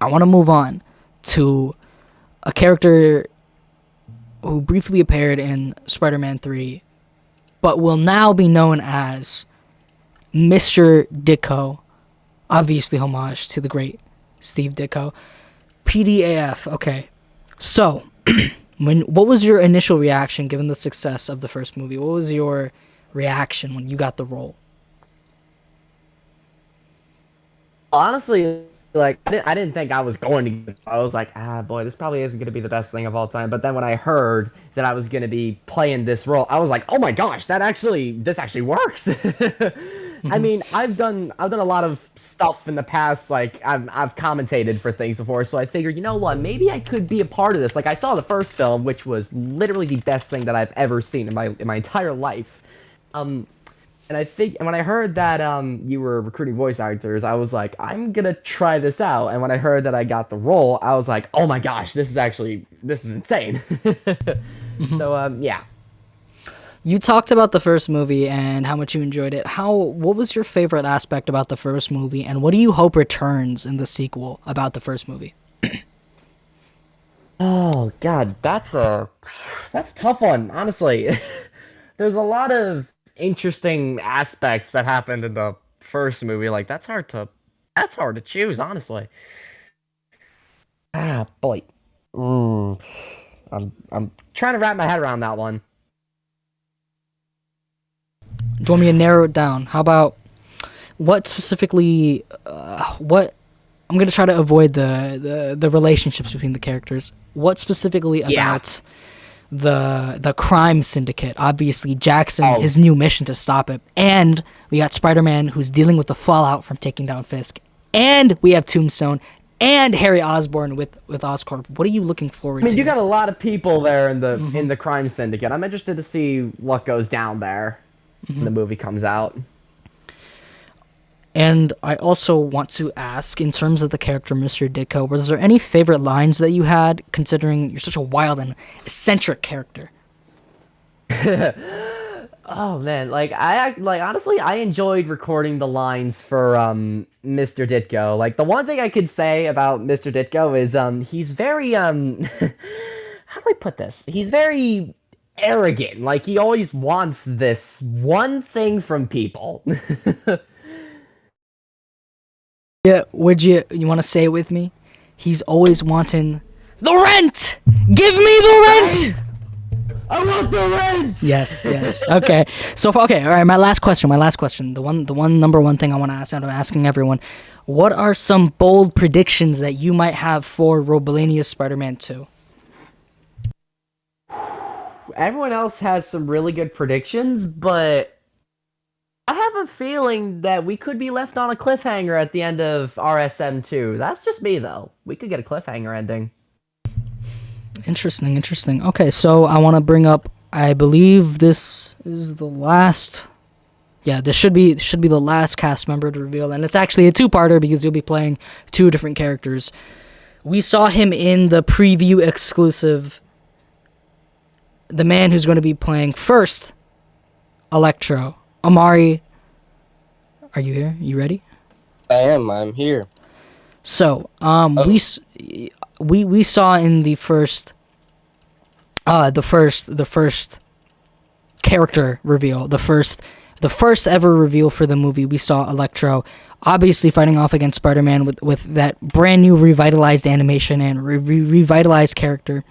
I want to move on to a character who briefly appeared in Spider-Man 3, but will now be known as Mr. Ditko. Obviously, homage to the great Steve Ditko. PDAF. Okay, so what was your initial reaction given the success of the first movie? What was your reaction when you got the role? Honestly, like I didn't think I was going to get it. I was like, ah, boy, this probably isn't going to be the best thing of all time. But then when I heard that I was going to be playing this role, I was like, oh my gosh, this actually works. I mean, I've done a lot of stuff in the past. Like I've commentated for things before, so I figured, you know what, maybe I could be a part of this. Like I saw the first film, which was literally the best thing that I've ever seen in my entire life. Um, and when I heard that you were recruiting voice actors, I was like, I'm gonna try this out. And when I heard that I got the role, I was like, oh my gosh, this is insane. So yeah. You talked about the first movie and how much you enjoyed it. What was your favorite aspect about the first movie, and what do you hope returns in the sequel about the first movie? Oh God, that's a tough one, honestly. There's a lot of interesting aspects that happened in the first movie. Like that's hard to choose, honestly. Ah, boy. Mm, I'm trying to wrap my head around that one. Do you want me to narrow it down? How about what specifically? What I'm gonna try to avoid the relationships between the characters. What specifically Yeah. about the crime syndicate? Obviously, Jackson, Oh, his new mission to stop it, and we got Spider-Man who's dealing with the fallout from taking down Fisk, and we have Tombstone and Harry Osborn with Oscorp. What are you looking I forward mean, you to? got a lot of people there in the Hmm. in the crime syndicate. I'm interested to see what goes down there when the movie comes out. And I also want to ask, in terms of the character Mr. Ditko, was there any favorite lines that you had, considering you're such a wild and eccentric character? Oh man, like honestly, I enjoyed recording the lines for Mr. Ditko. Like the one thing I could say about Mr. Ditko is he's very how do I put this? He's very arrogant. Like he always wants this one thing from people. Yeah, would you want to say it with me? He's always wanting the rent. Give me the rent. I want the rent. Yes, yes. Okay. Okay. All right. My last question. My last question. The one number one thing I want to ask. I'm asking everyone. What are some bold predictions that you might have for Roblania Spider-Man 2? Everyone else has some really good predictions, but I have a feeling that we could be left on a cliffhanger at the end of RSM2. That's just me, though. We could get a cliffhanger ending. Interesting. Interesting. Okay. So I want to bring up. I believe this is the last. Yeah, this should be the last cast member to reveal, and it's actually a two-parter because you'll be playing two different characters. We saw him in the preview exclusive. The man who's going to be playing first, Electro. Amari, are you here? You ready? I am. I'm here. So, Oh, we saw in the first, the first character reveal, the first ever reveal for the movie. We saw Electro, obviously fighting off against Spider-Man with that brand new revitalized animation and revitalized character.